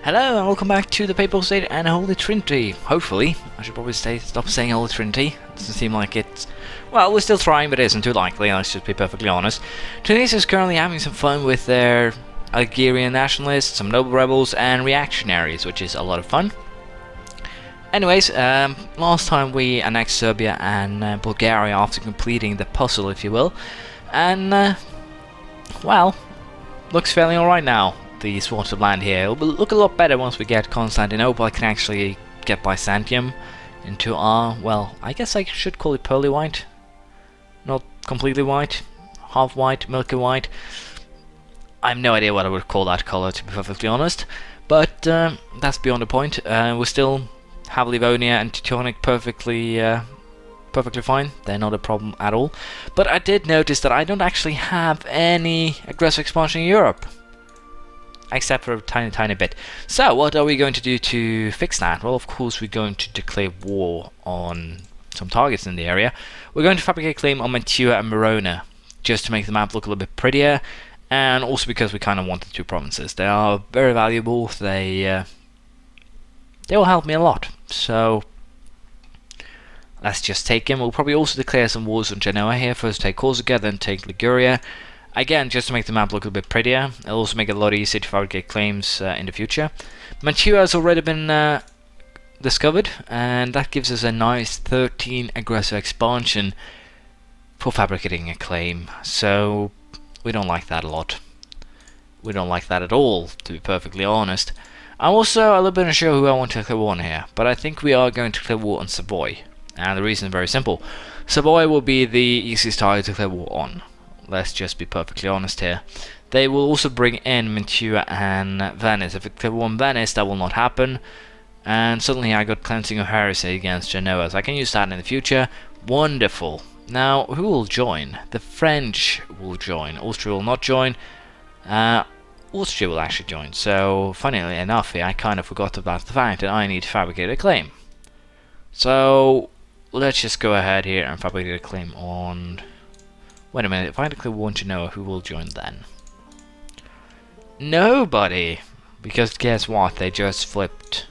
Hello and welcome back to the Papal State and Holy Trinity. Hopefully. I should probably stop saying Holy Trinity. It doesn't seem like it's... Well, we're still trying, but it isn't too likely, let's just be perfectly honest. Tunisia is currently having some fun with their Algerian nationalists, some noble rebels, and reactionaries, which is a lot of fun. Anyways, last time we annexed Serbia and Bulgaria after completing the puzzle, if you will. And, well, looks fairly alright now. The swath of land here. It'll look a lot better once we get Constantinople. I can actually get Byzantium into our, well, I guess I should call it pearly white. Not completely white. Half white, milky white. I have no idea what I would call that color, to be perfectly honest. But that's beyond the point. We still have Livonia and Teutonic perfectly fine. They're not a problem at all. But I did notice that I don't actually have any aggressive expansion in Europe. Except for a tiny bit. So, what are we going to do to fix that? Well, of course, we're going to declare war on some targets in the area. We're going to fabricate a claim on Mantua and Verona, just to make the map look a little bit prettier, and also because we kind of want the two provinces. They are very valuable. They will help me a lot. So, let's just take them. We'll probably also declare some wars on Genoa here. First take Corsica, then take Liguria. Again, just to make the map look a bit prettier. It'll also make it a lot easier to fabricate claims in the future. Mantua has already been discovered, and that gives us a nice 13 aggressive expansion for fabricating a claim. So, we don't like that a lot. We don't like that at all, to be perfectly honest. I'm also a little bit unsure who I want to declare war on here, but I think we are going to declare war on Savoy. And the reason is very simple. Savoy will be the easiest target to declare war on. Let's just be perfectly honest here. They will also bring in Mantua and Venice. If it declare war on Venice, that will not happen. And suddenly I got cleansing of heresy against Genoa, so I can use that in the future. Wonderful. Now, who will join? The French will join. Austria will not join. Austria will actually join. So, funnily enough here, I kind of forgot about the fact that I need to fabricate a claim. So, let's just go ahead here and fabricate a claim on... Wait a minute, if I declare war on Genoa, who will join then? Nobody! Because guess what, they just flipped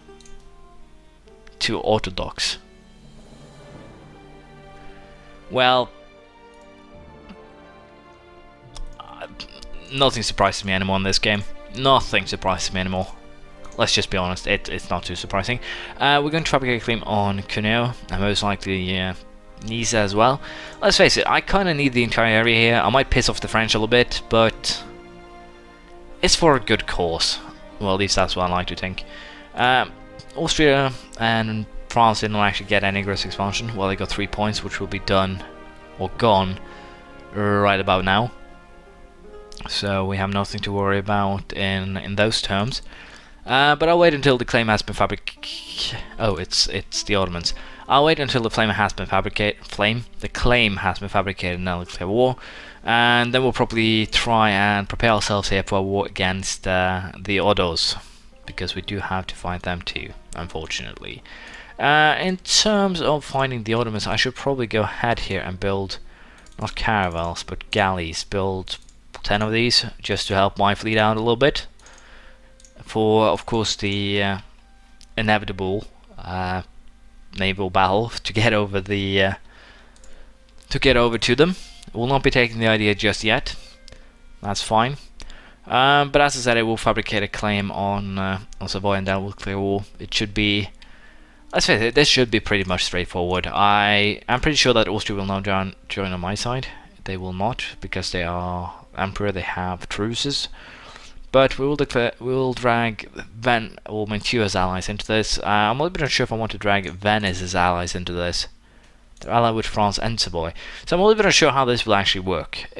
to Orthodox. Well, nothing surprises me anymore in this game. Nothing surprises me anymore. Let's just be honest, it's not too surprising. We're going to fabricate a claim on Cuneo, and most likely Niza as well. Let's face it, I kind of need the entire area here. I might piss off the French a little bit, but it's for a good cause. Well, at least that's what I like to think. Austria and France didn't actually get any aggressive expansion. Well, they got 3 points, which will be done or gone right about now. So we have nothing to worry about in those terms. But I'll wait until the claim has been fabricated. Oh, it's the Ottomans. I'll wait until the claim has been fabricated. The claim has been fabricated, and then we'll declare war. And then we'll probably try and prepare ourselves here for a war against the Odos, because we do have to fight them too, unfortunately. In terms of finding the Ottomans, I should probably go ahead here and build not caravels but galleys. Build 10 of these just to help my fleet out a little bit. For, of course, the inevitable naval battle to get over to them. We'll not be taking the idea just yet. That's fine. But as I said, I will fabricate a claim on Savoy, and then we'll clear war. It should be. Let's face it, this should be pretty much straightforward. I'm pretty sure that Austria will not join on my side. They will not, because they are emperor. They have truces. But we will drag Mantua's allies into this. I'm a little bit unsure if I want to drag Venice's allies into this. They're allied with France and Savoy. So I'm a little bit unsure how this will actually work.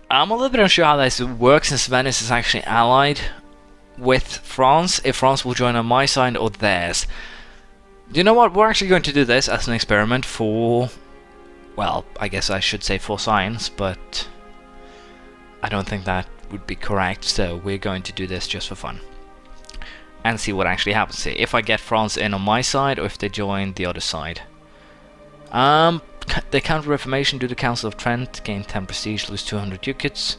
I'm a little bit unsure how this works, since Venice is actually allied with France. If France will join on my side or theirs. You know what? We're actually going to do this as an experiment for... Well, I guess I should say for science, but I don't think that would be correct, so we're going to do this just for fun. And see what actually happens here. If I get France in on my side, or if they join the other side. The Counter-Reformation do the Council of Trent, gain 10 prestige, lose 200 ducats.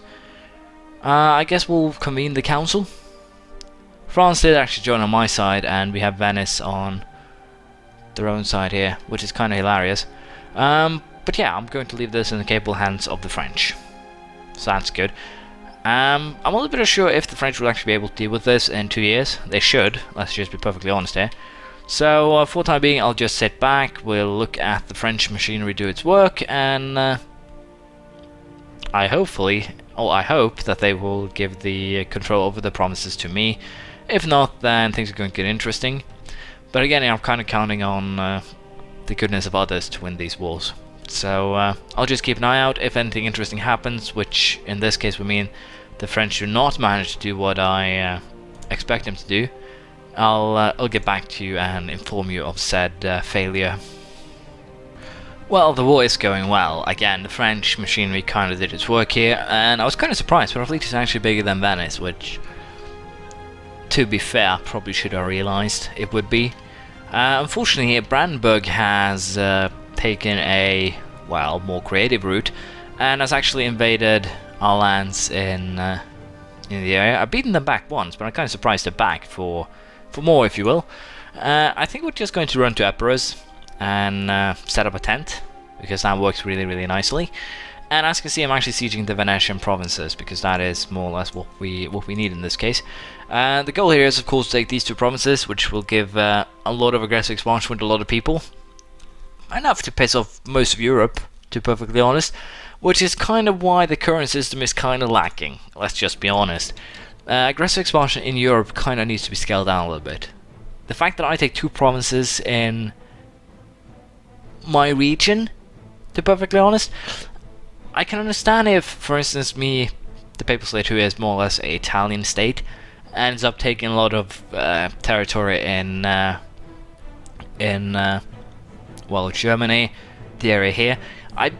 I guess we'll convene the council. France did actually join on my side, and we have Venice on their own side here, which is kind of hilarious. But yeah, I'm going to leave this in the capable hands of the French. So that's good. I'm a little bit unsure if the French will actually be able to deal with this in 2 years. They should, let's just be perfectly honest here. So for the time being, I'll just sit back, we'll look at the French machinery do its work, and I hope that they will give the control over the provinces to me. If not, then things are going to get interesting. But again, I'm kind of counting on the goodness of others to win these wars. So I'll just keep an eye out if anything interesting happens, which in this case would mean the French do not manage to do what I expect them to do. I'll get back to you and inform you of said failure. Well, the war is going well. Again, the French machinery kind of did its work here, and I was kind of surprised, but our fleet is actually bigger than Venice, which, to be fair, I probably should have realised it would be. Unfortunately here, Brandenburg has taken a, well, more creative route, and has actually invaded our lands in the area. I've beaten them back once, but I'm kind of surprised they're back for more, if you will. I think we're just going to run to Epirus and set up a tent, because that works really, really nicely. And as you can see, I'm actually sieging the Venetian provinces, because that is more or less what we need in this case. The goal here is, of course, to take these two provinces, which will give a lot of aggressive expansion with a lot of people. Enough to piss off most of Europe, to be perfectly honest, which is kind of why the current system is kind of lacking, let's just be honest. Aggressive expansion in Europe kind of needs to be scaled down a little bit. The fact that I take two provinces in my region, to be perfectly honest, I can understand if, for instance, the Papal State, who is more or less an Italian state, ends up taking a lot of territory in well, Germany, the area here. I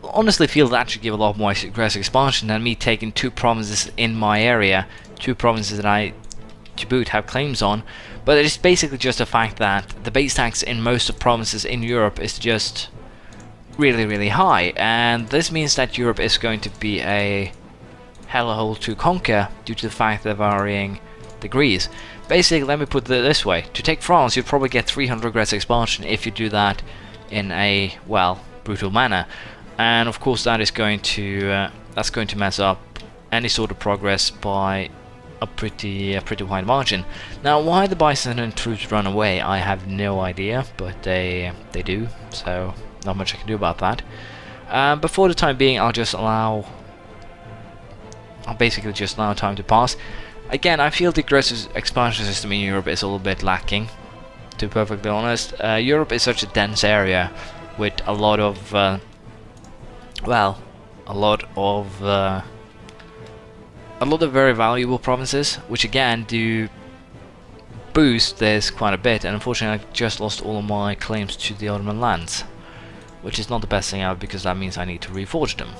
honestly feel that should give a lot more aggressive expansion than me taking two provinces in my area, two provinces that I, to boot, have claims on. But it's basically just the fact that the base tax in most of the provinces in Europe is just really, really high, and this means that Europe is going to be a hellhole to conquer due to the fact of varying degrees. Basically, let me put it this way: to take France, you'd probably get 300 aggressive expansion if you do that in a, well, brutal manner, and of course that is going to mess up any sort of progress by a pretty wide margin. Now, why the Byzantine troops run away, I have no idea, but they do, so not much I can do about that. But for the time being, I'll basically just allow time to pass. Again, I feel the aggressive expansion system in Europe is a little bit lacking, to be perfectly honest. Europe is such a dense area with a lot of very valuable provinces, which again do boost this quite a bit, and unfortunately I just lost all of my claims to the Ottoman lands, which is not the best thing out, because that means I need to reforge them,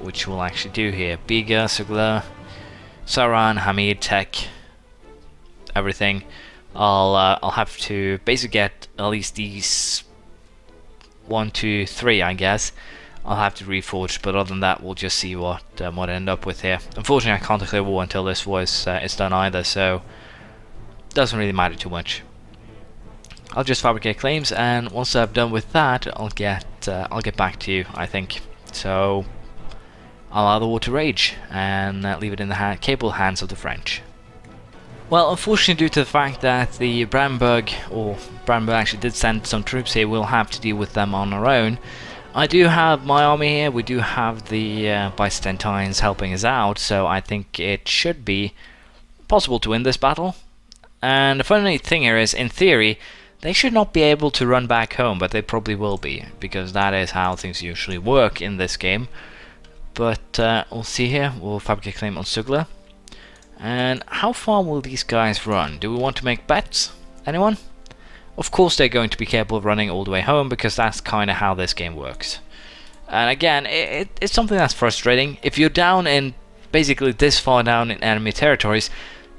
which we'll actually do here. Biga, Sugla, Saran, Hamid, Tech, everything. I'll have to basically get at least these 1, 2, 3, I guess. I'll have to reforge, but other than that, we'll just see what I end up with here. Unfortunately, I can't declare war until this war is done either, so doesn't really matter too much. I'll just fabricate claims, and once I've done with that, I'll get back to you, I think. So I'll allow the war to rage and leave it in the capable hands of the French. Well, unfortunately, due to the fact that the Brandenburg actually did send some troops here, we'll have to deal with them on our own. I do have my army here, we do have the Byzantines helping us out, so I think it should be possible to win this battle. And the funny thing here is, in theory, they should not be able to run back home, but they probably will be, because that is how things usually work in this game. But we'll see here, we'll fabricate claim on Sugla. And how far will these guys run? Do we want to make bets? Anyone? Of course they're going to be capable of running all the way home, because that's kind of how this game works. And again, it's something that's frustrating. If you're down in, basically this far down in enemy territories,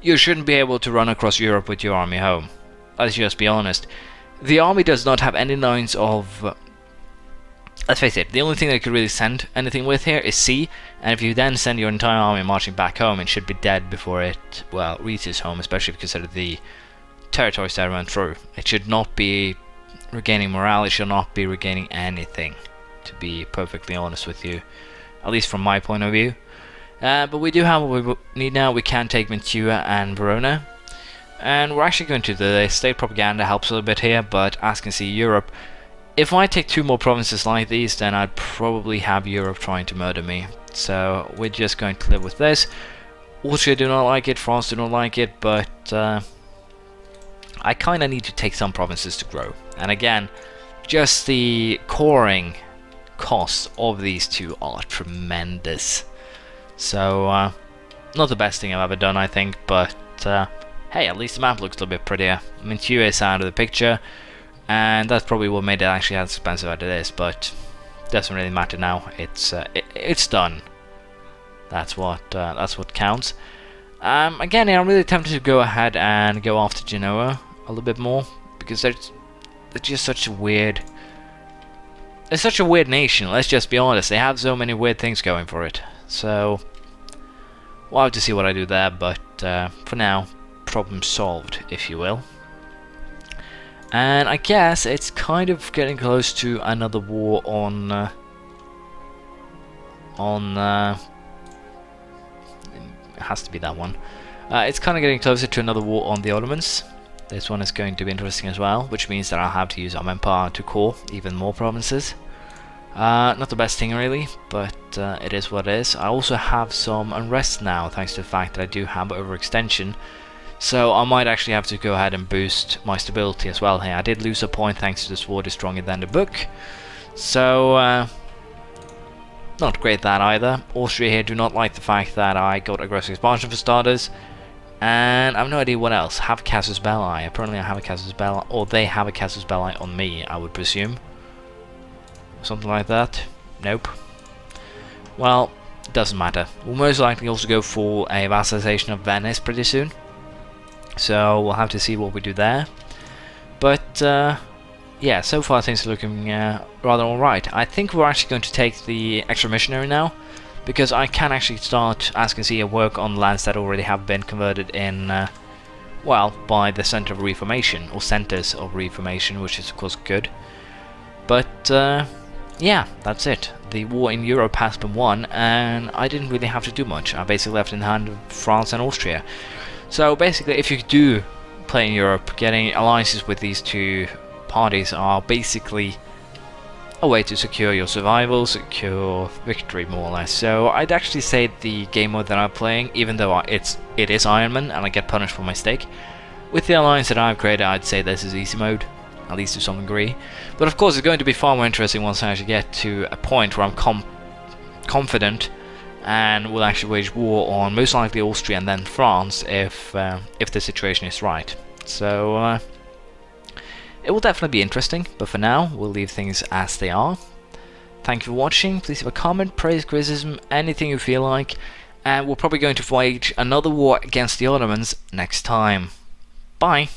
you shouldn't be able to run across Europe with your army home. Let's just be honest. The army does not have any lines of let's face it, the only thing that you could really send anything with here is sea, and if you then send your entire army marching back home, it should be dead before it, well, reaches home, especially if you consider the territories that it went through. It should not be regaining morale, it should not be regaining anything, to be perfectly honest with you, at least from my point of view. But we do have what we need now. We can take Mantua and Verona, and we're actually going to the state propaganda helps a little bit here, but as you can see, Europe, if I take 2 more provinces like these, then I'd probably have Europe trying to murder me. So we're just going to live with this. Austria do not like it, France do not like it, but I kind of need to take some provinces to grow. And again, just the coring costs of these 2 are tremendous. So, not the best thing I've ever done, I think, but hey, at least the map looks a little bit prettier. Mantua is out of the picture, and that's probably what made it actually as expensive as it is, but doesn't really matter now. It's done. That's what counts. Again, I'm really tempted to go ahead and go after Genoa a little bit more, because they're just such a weird. They're such a weird nation. Let's just be honest. They have so many weird things going for it. So we'll have to see what I do there. But for now, problem solved, if you will. And I guess it's kind of getting close to another war on. It has to be that one. It's kind of getting closer to another war on the Ottomans. This one is going to be interesting as well, which means that I'll have to use Arm Empire to core even more provinces. Not the best thing really, but it is what it is. I also have some unrest now, thanks to the fact that I do have overextension. So I might actually have to go ahead and boost my stability as well here. I did lose a point thanks to the sword is stronger than the book. So not great that either. Austria here do not like the fact that I got aggressive expansion for starters. And I have no idea what else. Have Casus Belli. Apparently I have a Casus Belli, or they have a Casus Belli on me, I would presume. Something like that. Nope. Well, it doesn't matter. We'll most likely also go for a vassalization of Venice pretty soon. So we'll have to see what we do there. But yeah, so far things are looking rather alright. I think we're actually going to take the extra missionary now, because I can actually start, as you can see, work on lands that already have been converted in, well, by the Center of Reformation, or Centers of Reformation, which is of course good. But yeah, that's it. The war in Europe has been won, and I didn't really have to do much. I basically left in the hand of France and Austria. So basically, if you do play in Europe, getting alliances with these 2 parties are basically a way to secure your survival, secure victory more or less. So I'd actually say the game mode that I'm playing, even though it is Ironman and I get punished for my mistake, with the alliance that I've created, I'd say this is easy mode, at least to some degree. But of course it's going to be far more interesting once I actually get to a point where I'm confident and will actually wage war on most likely Austria and then France if the situation is right. So it will definitely be interesting, but for now we'll leave things as they are. Thank you for watching. Please leave a comment, praise, criticism, anything you feel like, and we're probably going to wage another war against the Ottomans next time. Bye!